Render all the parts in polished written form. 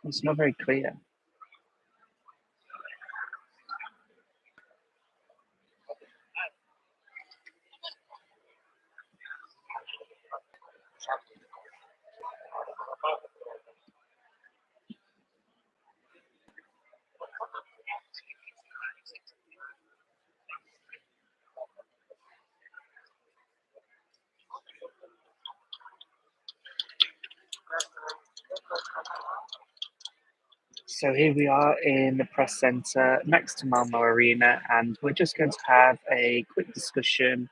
It's not very clear. So here we are in the press centre next to Malmö Arena, and we're just going to have a quick discussion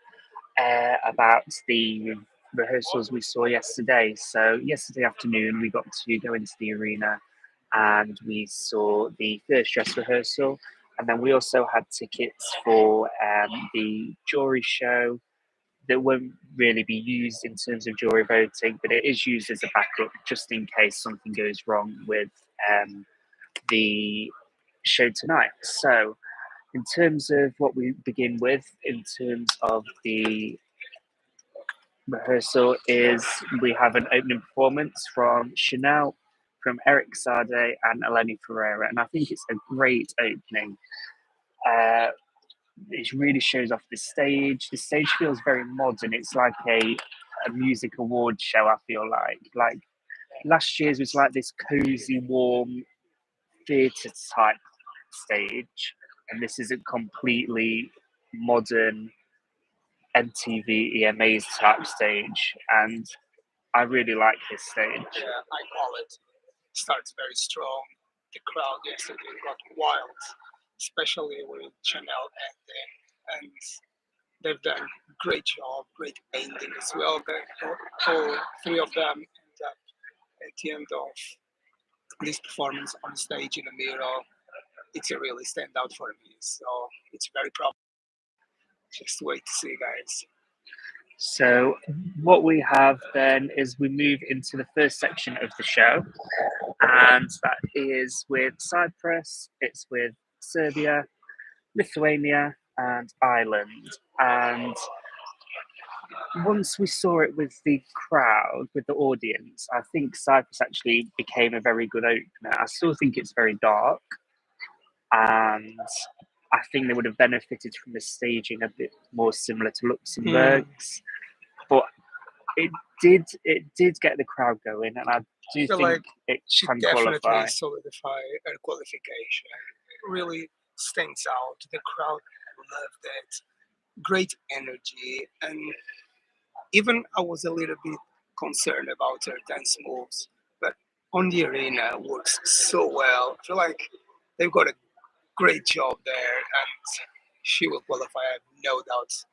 about the rehearsals we saw yesterday. So yesterday afternoon, we got to go into the arena, and we saw the first dress rehearsal, and then we also had tickets for the jury show that won't really be used in terms of jury voting, but it is used as a backup just in case something goes wrong with the show tonight. So, in terms of what we begin with, in terms of the rehearsal, is we have an opening performance from Chanel, from Eric Sade, and Eleni Ferreira, and I think it's a great opening. Uh, it really shows off the stage. The stage feels very modern. It's like a music award show. I feel like last year's was like this cozy, warm theatre type stage, and this is a completely modern MTV EMAs type stage, and I really like this stage. Yeah, I call it. Starts very strong. The crowd yesterday got wild, especially with Chanel and they've done great job, great painting as well. All three of them end up at the end of this performance on stage in a mirror. It's a really standout for me. So it's very proud. Just wait to see, guys. So, what we have then is we move into the first section of the show, and that is with Cyprus, it's with Serbia, Lithuania, and Ireland. And once we saw it with the crowd, with the audience, I think Cyprus actually became a very good opener. I still think it's very dark, and I think they would have benefited from the staging a bit more similar to Luxembourg's. But it did get the crowd going, and I do I feel think like it she can definitely qualify. solidify her qualification. It really stands out. The crowd loved it. Great energy, and even I was a little bit concerned about her dance moves, but on the arena it works so well. I feel like they've got a great job there, and she will qualify. I have no doubts.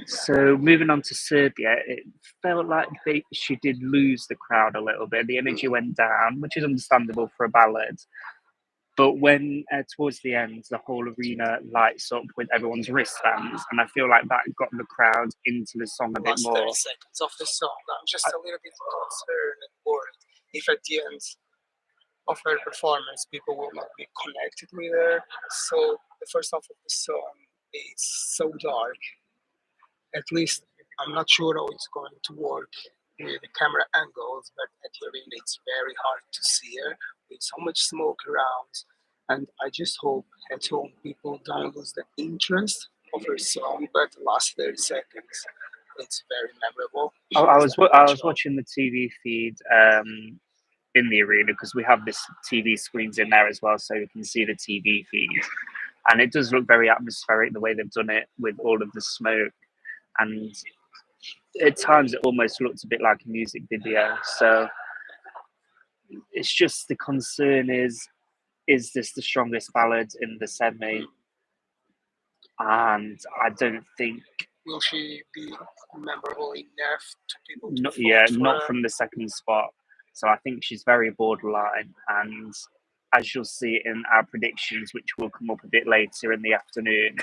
So moving on to Serbia, it felt like she did lose the crowd a little bit. The energy went down, which is understandable for a ballad. But when towards the end, the whole arena lights up with everyone's wristbands, and I feel like that got the crowd into the song a bit Last more. 30 seconds of the song, I'm just a little bit concerned and worried if at the end of her performance people will not be connected with her. So the first half of the song is so dark. At least I'm not sure how it's going to work with the camera angles, but at the arena it's very hard to see her with so much smoke around. And I just hope at home people don't lose the interest of her song, but the last 30 seconds it's very memorable. I was watching the TV feed in the arena because we have this TV screens in there as well, so you can see the TV feed, and it does look very atmospheric the way they've done it with all of the smoke, and at times it almost looks a bit like a music video. So it's just the concern is this the strongest ballad in the semi? And I don't think. Will she be memorable enough to people to Not, vote yeah, for not her? from the second spot. So I think she's very borderline. And as you'll see in our predictions, which will come up a bit later in the afternoon,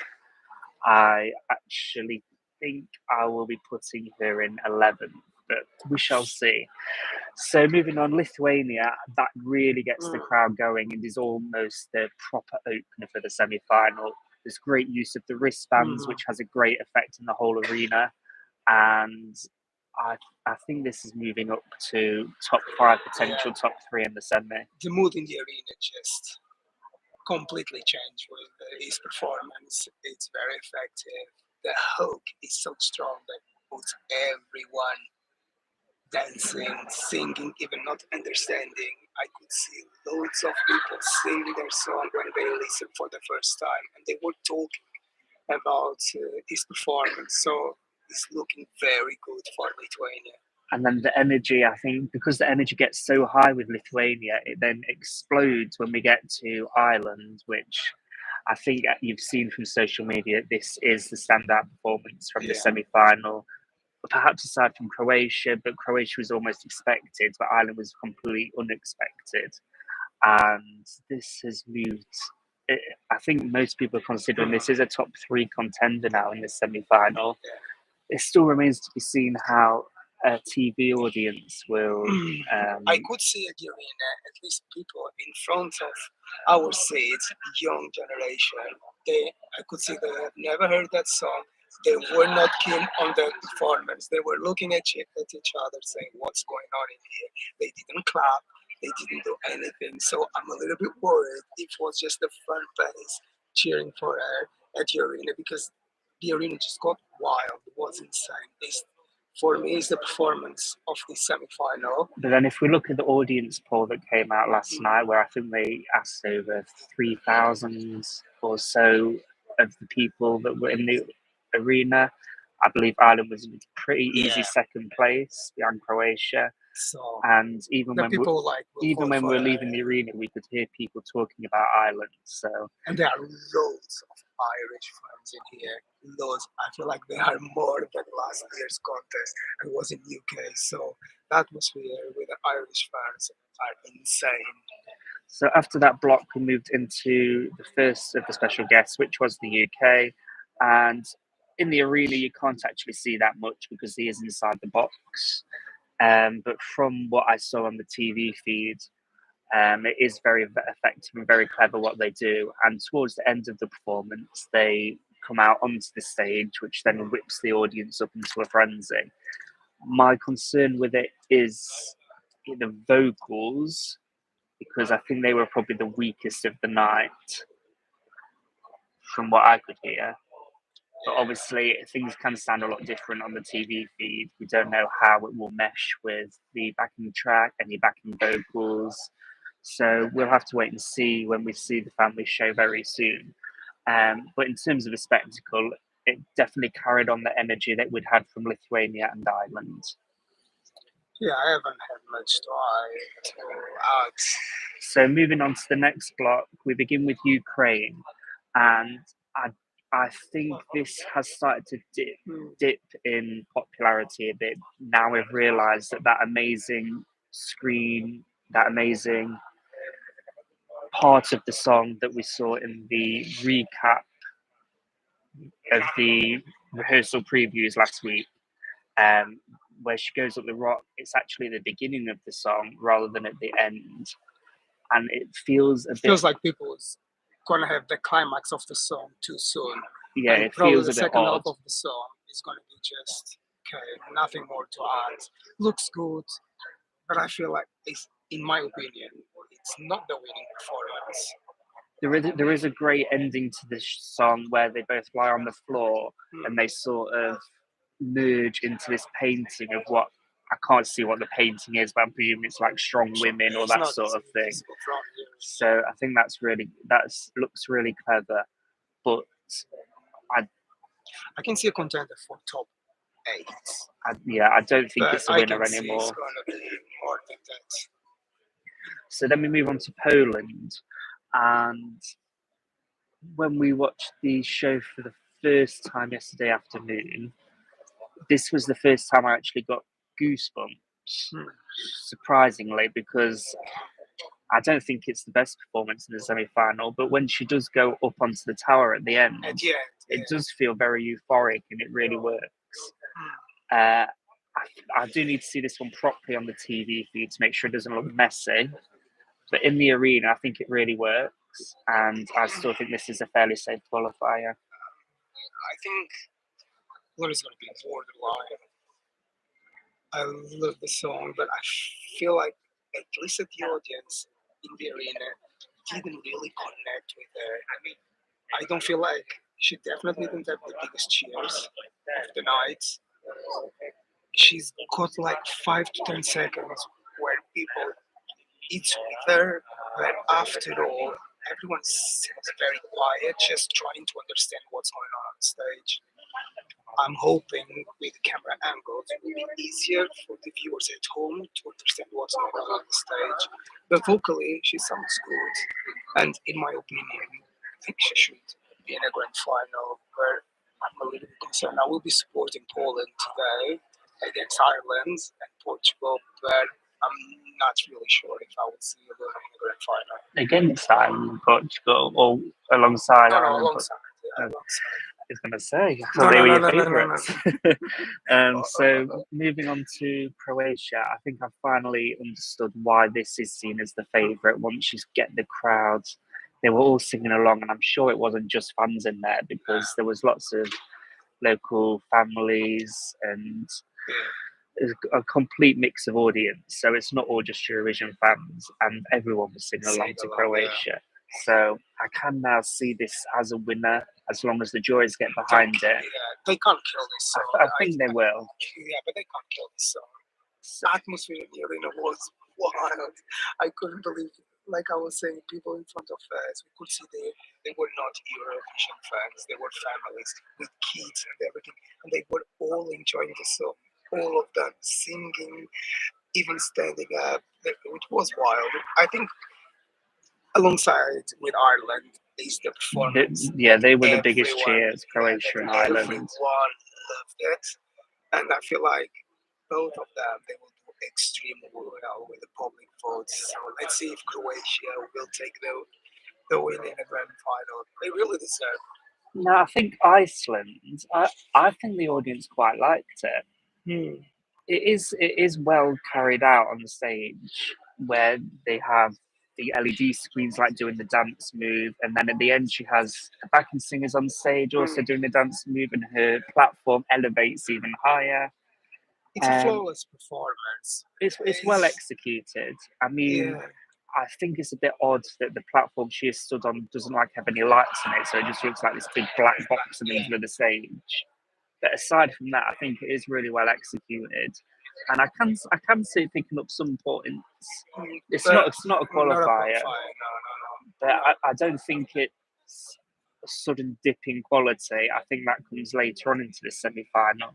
I actually think I will be putting her in 11th, but we shall see. So moving on, Lithuania, that really gets the crowd going and is almost the proper opener for the semi-final. There's great use of the wristbands, which has a great effect in the whole arena. And I think this is moving up to top 5, potential top 3 in the semi. The mood in the arena just completely changed with his performance. It's very effective. The hook is so strong that puts everyone dancing, singing, even not understanding. I could see loads of people singing their song when they listened for the first time, and they were talking about his performance. So it's looking very good for Lithuania. And then the energy, I think, because the energy gets so high with Lithuania, it then explodes when we get to Ireland, which I think you've seen from social media. This is the standout performance from the semi-final, perhaps aside from Croatia, but Croatia was almost expected, but Ireland was completely unexpected. And this has moved. I think most people are considering this is a top 3 contender now in the semi-final. It still remains to be seen how a TV audience will. I could see at the arena at least people in front of our seats, young generation. I could see they have never heard that song. They were not keen on the performance. They were looking at each other, saying, "What's going on in here?" They didn't clap. They didn't do anything. So I'm a little bit worried. It was just the front base cheering for her at the arena, because the arena just got wild. It was insane. For me, it's the performance of the semi-final. But then if we look at the audience poll that came out last night, where I think they asked over 3,000 or so of the people that were in the arena, I believe Ireland was in pretty easy second place behind Croatia. So and even when we're for leaving the arena, we could hear people talking about Ireland. So and there are loads of Irish fans in here. Loads. I feel like there are more than last year's contest. It was in UK, so the atmosphere with the Irish fans are insane. So after that block, we moved into the first of the special guests, which was the UK. And in the arena, you can't actually see that much because he is inside the box. But from what I saw on the TV feed, it is very effective and very clever what they do. And towards the end of the performance, they come out onto the stage, which then whips the audience up into a frenzy. My concern with it is the vocals, because I think they were probably the weakest of the night from what I could hear. But obviously, things can sound a lot different on the TV feed. We don't know how it will mesh with the backing track, any backing vocals. So we'll have to wait and see when we see the family show very soon. But in terms of a spectacle, it definitely carried on the energy that we'd had from Lithuania and Ireland. Yeah, I haven't had much to add. So moving on to the next block, we begin with Ukraine, and I think this has started to dip in popularity a bit. Now we've realised that amazing scream, that amazing part of the song that we saw in the recap of the rehearsal previews last week, where she goes up the rock, it's actually the beginning of the song rather than at the end. And it feels feels like people's gonna have the climax of the song too soon. Yeah, and it probably feels the a bit second odd. half of the song is gonna be just okay, nothing more to add. Looks good, but I feel like it's, in my opinion, it's not the winning performance. There is a great ending to this song where they both lie on the floor and they sort of merge into this painting of what I can't see what the painting is, but I'm presuming it's like strong women or that sort of thing. So I think looks really clever, but I can see a contender for top 8. I don't think it's a winner It's anymore. gonna be more than that. So then we move on to Poland, and when we watched the show for the first time yesterday afternoon, this was the first time I actually got goosebumps, surprisingly, because I don't think it's the best performance in the semi-final, but when she does go up onto the tower at the end, it does feel very euphoric and it really works. I do need to see this one properly on the TV feed to make sure it doesn't look messy, but in the arena, I think it really works, and I still think this is a fairly safe qualifier. I think what is going to be borderline. I love the song, but I feel like at least at the audience in the arena didn't really connect with her. I mean, I don't feel like she definitely didn't have the biggest cheers of the night. She's got like 5 to 10 seconds where people eat with her, but after all, everyone seems very quiet, just trying to understand what's going on stage. I'm hoping with the camera angles it will be easier for the viewers at home to understand what's going on the stage. But vocally, she sounds good, and in my opinion, I think she should be in a grand final. Where I'm a little bit concerned. I will be supporting Poland today against Ireland and Portugal, but I'm not really sure if I would see them in the grand final. Against Ireland and Portugal, or alongside No, no, Ireland. alongside. Yeah, I alongside. was going to say, I No, thought they no, were no, your no, no, no, no. favourites. So moving on to Croatia, I think I finally understood why this is seen as the favourite. Once you get the crowd, they were all singing along, and I'm sure it wasn't just fans in there because there was lots of local families and a complete mix of audience. So it's not all just Eurovision fans, and everyone was singing along to Croatia. So I can now see this as a winner as long as the juries get behind it. Yeah, they can't kill this song. I think they will. Yeah, but they can't kill this song. The atmosphere in the arena was wild. I couldn't believe it. Like I was saying, people in front of us, we could see they were not Eurovision fans. They were families with kids and everything, and they were all enjoying the song. All of them singing, even standing up. It was wild. I think alongside with Ireland is the performance. Yeah, they were the biggest Everyone, cheers, Croatia and Ireland. everyone loved it, and I feel like both of them they will do extremely well with the public votes. So let's see if Croatia will take the win in the grand final. They really deserve. No, I think Iceland. I think the audience quite liked it. It is well carried out on the stage where they have the LED screens like doing the dance move, and then at the end she has the backing singers on stage also doing the dance move, and her platform elevates even higher. It's a flawless performance. It's well executed. I mean, Yeah. I think it's a bit odd that the platform she is stood on doesn't like have any lights in it, so it just looks like this big black box in the middle of the stage. But aside from that, I think it is really well executed, and I can see it picking up some points. It's not a qualifier, but I don't think it's a sudden dip in quality. I think that comes later on into the semi-final.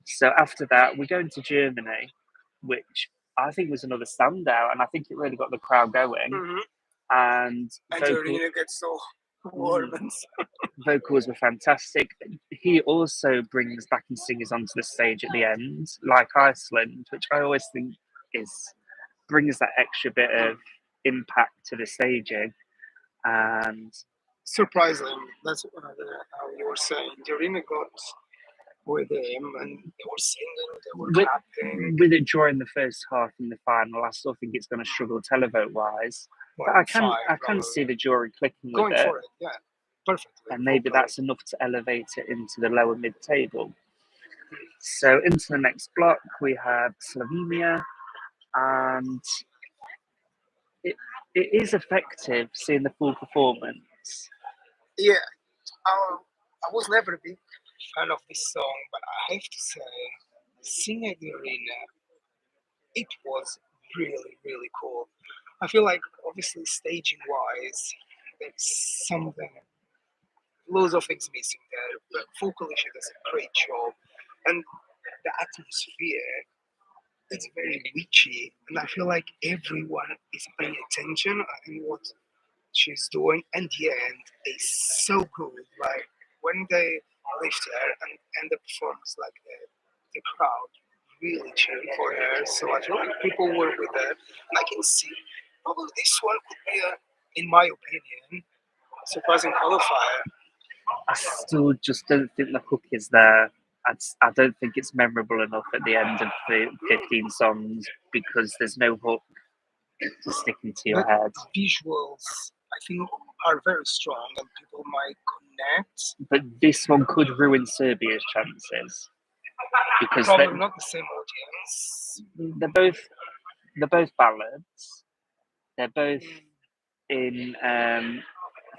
So after that, we go into Germany, which I think was another standout, and I think it really got the crowd going. And the arena gets so warm. vocals were fantastic. He also brings backing singers onto the stage at the end, like Iceland, which I always think brings that extra bit of impact to the staging. And surprisingly, that's how you were saying. The arena got with him, and they were singing, they were clapping. With it during the first half in the final, I still think it's going to struggle televote wise. But I can see the jury clicking going with it. For it, yeah, perfectly. And maybe that's enough to elevate it into the lower mid table. So into the next block, we have Slovenia, and it is effective seeing the full performance. Yeah, I was never a big fan of this song, but I have to say, seeing at the arena, it was really, really cool. I feel like, obviously, staging wise, there's something, loads of things missing there, but vocally, she does a great job. And the atmosphere, it's very witchy, and I feel like everyone is paying attention in what she's doing, and the end is so good. Like when they lift her and the performance, like the crowd really cheering for her. So I feel like people were with her, and I can see probably this one could be, in my opinion, a surprising qualifier. I still just don't think the hook is there. I don't think it's memorable enough at the end of the 15 songs because there's no hook to stick into your head. Visuals, I think, are very strong and people might connect. But this one could ruin Serbia's chances. because Probably not the same audience. they're both ballads. They're both in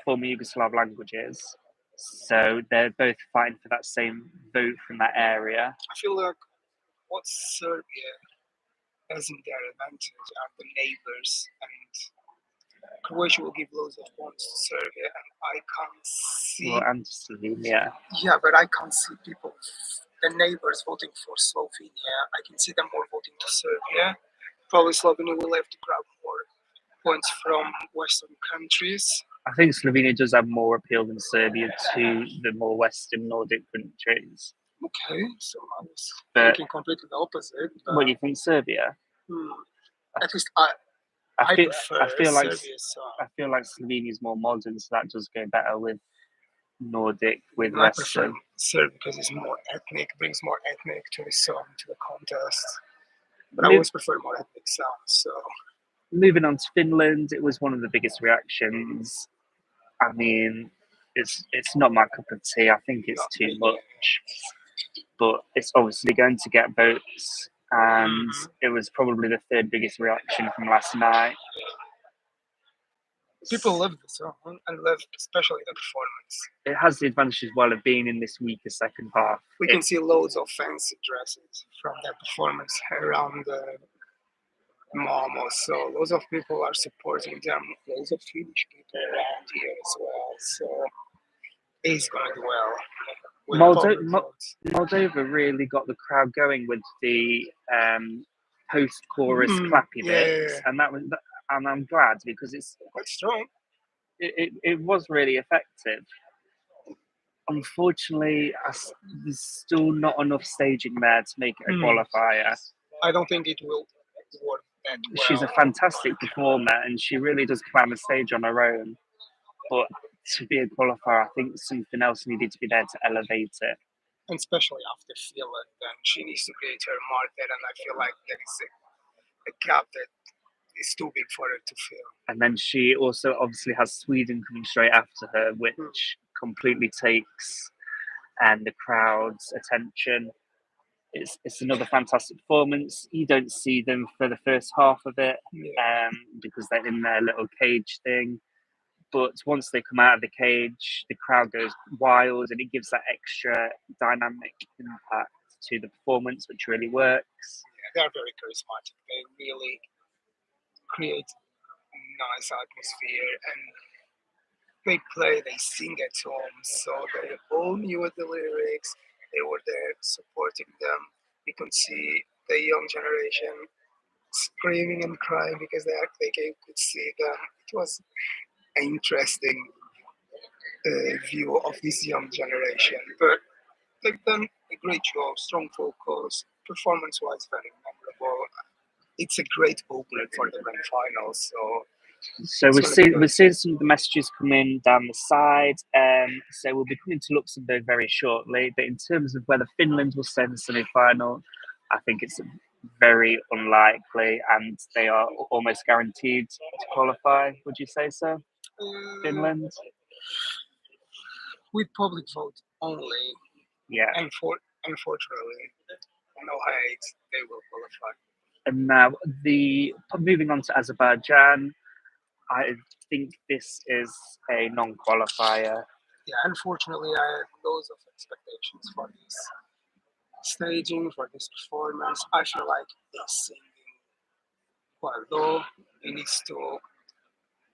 former Yugoslav languages, so they're both fighting for that same vote from that area. I feel like what Serbia has in their advantage are the neighbors, and Croatia will give loads of points to Serbia, and I can't see. Well, and Slovenia. Yeah, but I can't see people, the neighbors, voting for Slovenia. I can see them more voting to Serbia. Probably Slovenia will have to grab more points from Western countries. I think Slovenia does have more appeal than Serbia to the more Western Nordic countries. Okay, so I was But thinking completely the opposite. what do you think, Serbia? At least I feel Serbia. I feel like Slovenia is more modern, so that does go better with Nordic, with I prefer Western. Serbia because it's more ethnic, brings more ethnic to the song, to the contest. But I always prefer more ethnic sounds. So moving on to Finland, it was one of the biggest reactions. I mean, it's not my cup of tea. I think it's too much, but it's obviously going to get votes, and it was probably the third biggest reaction from last night. People love the song and love especially the performance. It has the advantage as well of being in this weaker second half. We can see loads of fancy dresses from their performance around Malmö, so loads of people are supporting them. Loads of Finnish people around here as well. So it's gonna do well. Moldova really got the crowd going with the post-chorus clappy bits, and and I'm glad because it's quite strong. It was really effective. Unfortunately, there's still not enough staging there to make it a qualifier. I don't think it will work that well. She's a fantastic performer, and she really does climb a stage on her own. But to be a qualifier, I think something else needed to be there to elevate it. And especially after Finland, then she needs to create her mark there, and I feel like there is a gap that is too big for her to fill. And then she also obviously has Sweden coming straight after her, which completely takes the crowd's attention. It's another fantastic performance. You don't see them for the first half of it because they're in their little cage thing. But once they come out of the cage, the crowd goes wild, and it gives that extra dynamic impact to the performance, which really works. Yeah, they are very charismatic. They really create a nice atmosphere, and they sing at home, so they all knew the lyrics. They were there supporting them. You can see the young generation screaming and crying because they could see them. It was an interesting view of this young generation, but they've done a great job. Strong vocals, performance-wise, very memorable. It's a great opener for the grand final. So we're seeing some of the messages come in down the side. So we'll be coming to Luxembourg very shortly. But in terms of whether Finland will stay in the semi-final, I think it's very unlikely, and they are almost guaranteed to qualify. Would you say so? Finland? With public vote only. Yeah. Unfortunately, no hate, they will qualify. And now moving on to Azerbaijan, I think this is a non-qualifier. Yeah, unfortunately, I have loads of expectations for this staging, for this performance. I feel like they're singing quite low. It needs to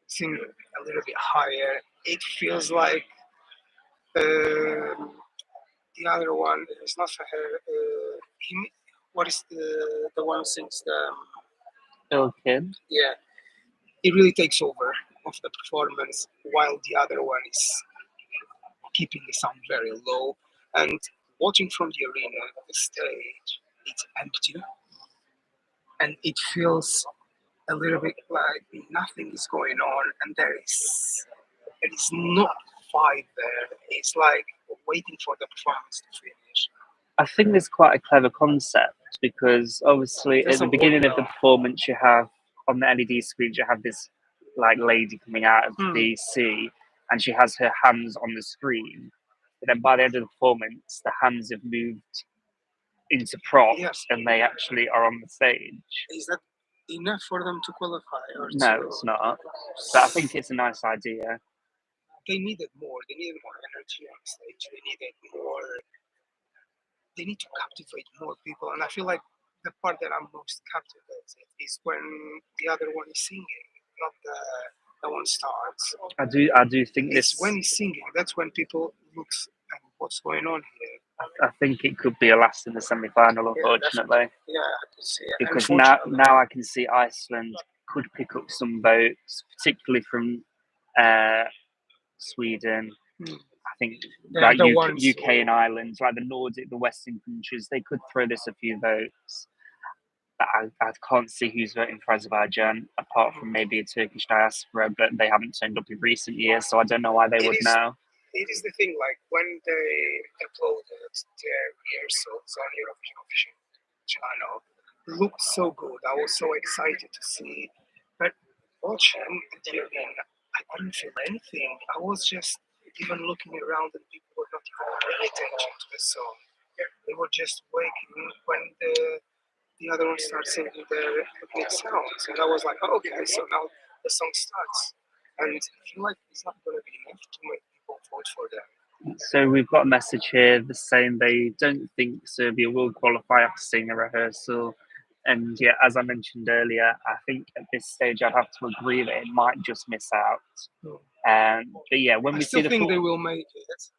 sing a little bit higher. It feels like the other one is not for her. What is the one who sings the Ilkin? Yeah, it really takes over of the performance, while the other one is keeping the sound very low. And watching from the arena, the stage, it's empty, and it feels a little bit like nothing is going on, and there is not fight there. It's like waiting for the performance to finish. I think there's quite a clever concept because obviously at the beginning of the performance, you have on the LED screen, you have this like lady coming out of the sea, and she has her hands on the screen. But then by the end of the performance, the hands have moved into props Yes. and they actually are on the stage. Is that enough for them to qualify? Or No, it's not. But I think it's a nice idea. They needed more. They needed more energy on stage. They needed more. They need to captivate more people. And I feel like the part that I'm most captivated is when the other one is singing, not the one starts. I do think It's this. when he's singing. That's when people look at what's going on here. I think it could be a last in the semi-final, unfortunately. Yeah, I could see it. Because now I can see Iceland could pick up some votes, particularly from Sweden. I think like UK and Ireland, like the Nordic, the Western countries, they could throw this a few votes. But I can't see who's voting for Azerbaijan, apart from maybe a Turkish diaspora, but they haven't turned up in recent years, so I don't know why they would now. It is the thing, like when they uploaded their rehearsals on Eurovision official channel, it looked so good. I was so excited to see. But watching the arena, I couldn't feel anything. I was just even looking around and people were not even paying attention to the song. They were just waiting when the other one starts singing their opening sounds. And I was like, oh, okay, so now the song starts. And I feel like it's not going to be enough to make people vote for them. So we've got a message here saying they don't think Serbia will qualify after seeing the rehearsal. And yeah, as I mentioned earlier, I think at this stage I'd have to agree that it might just miss out. But yeah, when we see the full, they will make it.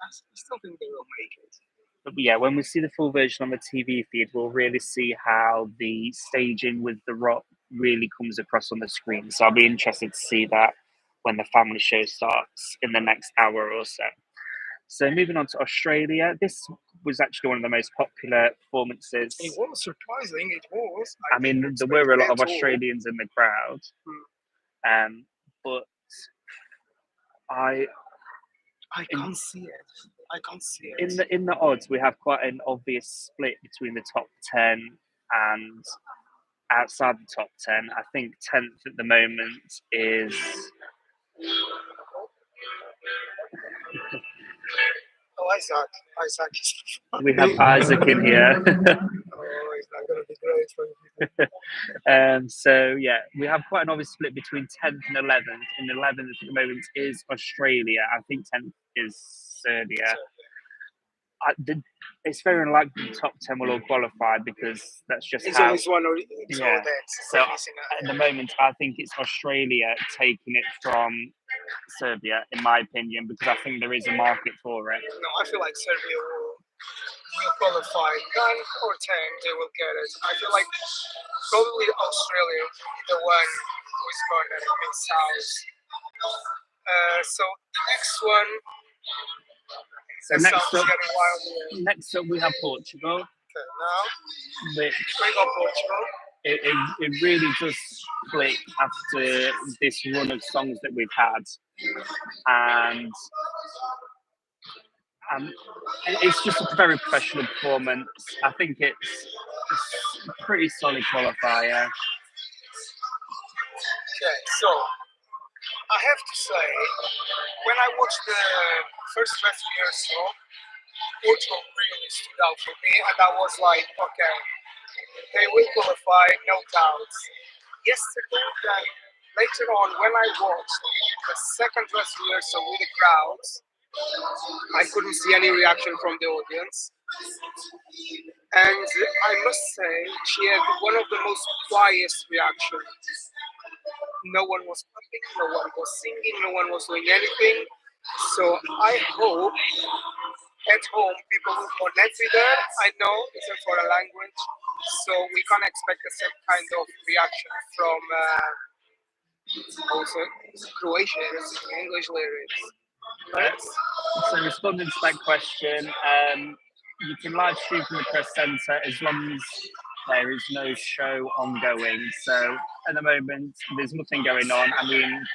I still think they will make it. But yeah, when we see the full version on the TV feed, we'll really see how the staging with the rock really comes across on the screen. So I'll be interested to see that when the family show starts in the next hour or so. So moving on to Australia, this was actually one of the most popular performances. It was surprising. It was. I mean, there were a lot of Australians in the crowd, but I can't see it. I can't see it. In the odds, we have quite an obvious split between the top 10 and outside the top 10. I think 10th at the moment is. Oh, Isaac is. We have Isaac in here. Oh, it's not going to be great for you. So yeah, we have quite an obvious split between 10th and 11th. And 11th at the moment is Australia. I think 10th is Serbia. It's very unlikely the top 10 will all qualify because that's just it's always one or yeah. So at the moment, I think it's Australia taking it from Serbia, in my opinion, because I think there is a market for it. No, I feel like Serbia will qualify 9 or 10. They will get it. I feel like probably Australia will be the one who is going to miss out. So the next one. So next up we have Portugal. Okay, now which we got Portugal. It really does click after this run of songs that we've had, and it's just a very professional performance. I think it's a pretty solid qualifier. Okay, so I have to say, when I watched the first rehearsal, Portugal really stood out for me, and I was like, okay, they will qualify, no doubt. Yesterday, then later on, when I watched the second rehearsal with the crowds, I couldn't see any reaction from the audience. And I must say, she had one of the most quietest reactions. No one was clapping, no one was singing, no one was doing anything. So I hope at home people will connect with her. I know it's a foreign language, so we can't expect the same kind of reaction from also Croatia singing English lyrics. Right? So responding to that question, you can live stream from the press centre as long as there is no show ongoing. So at the moment, there's nothing going on. I mean,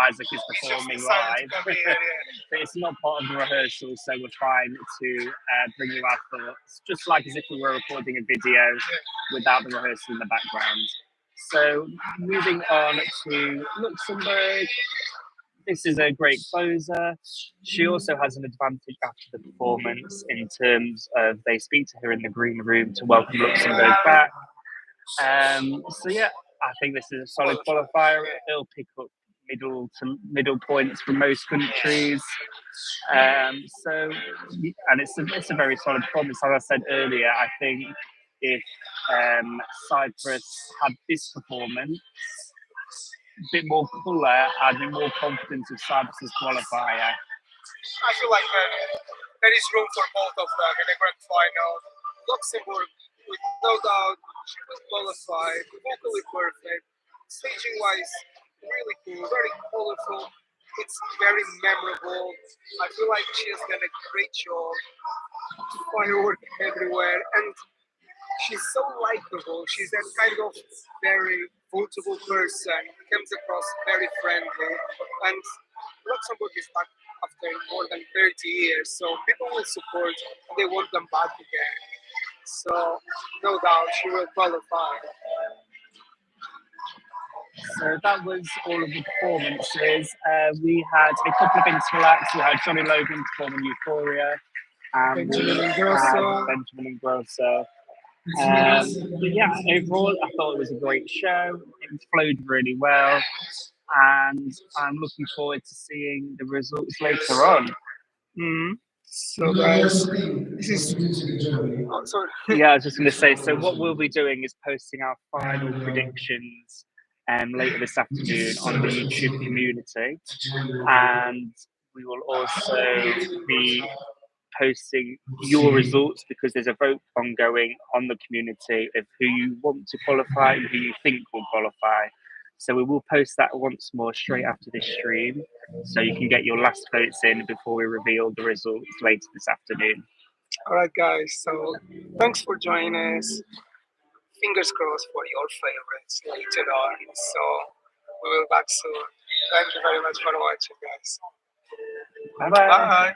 Isaac is performing live, but it's not part of the rehearsal, so we're trying to bring you our thoughts, just like as if we were recording a video without the rehearsal in the background. So moving on to Luxembourg, this is a great closer. She also has an advantage after the performance in terms of they speak to her in the green room to welcome Luxembourg back. So yeah, I think this is a solid qualifier. It'll pick up middle points from most countries. And it's a very solid performance. As I said earlier, I think if Cyprus had this performance, a bit more colour, I'd be more confident of Cyprus's qualifier. I feel like there is room for both of them in the grand final. Luxembourg, with no doubt, she will qualify, vocally perfect, staging wise, really cool, very colorful. It's very memorable. I feel like she has done a great job. Firework everywhere, and she's so likable. She's that kind of very votable person. Comes across very friendly, and Luxembourg is back after more than 30 years, so people will support and they want them back again. So no doubt she will qualify. So that was all of the performances. We had a couple of interacts. We had Johnny Logan performing Euphoria, and Benjamin we Ingrosso. had Benjamin Ingrosso. But yeah, overall, I thought it was a great show. It flowed really well, and I'm looking forward to seeing the results later on. So guys, this is. Oh, sorry. Yeah, I was just going to say. So what we'll be doing is posting our final predictions later this afternoon on the YouTube community, and we will also be posting your results because there's a vote ongoing on the community of who you want to qualify and who you think will qualify. So we will post that once more straight after this stream, so you can get your last votes in before we reveal the results later this afternoon. All right, guys. So thanks for joining us. Fingers crossed for your favorites later on. So we will be back soon. Thank you very much for watching, guys. Bye bye. Bye.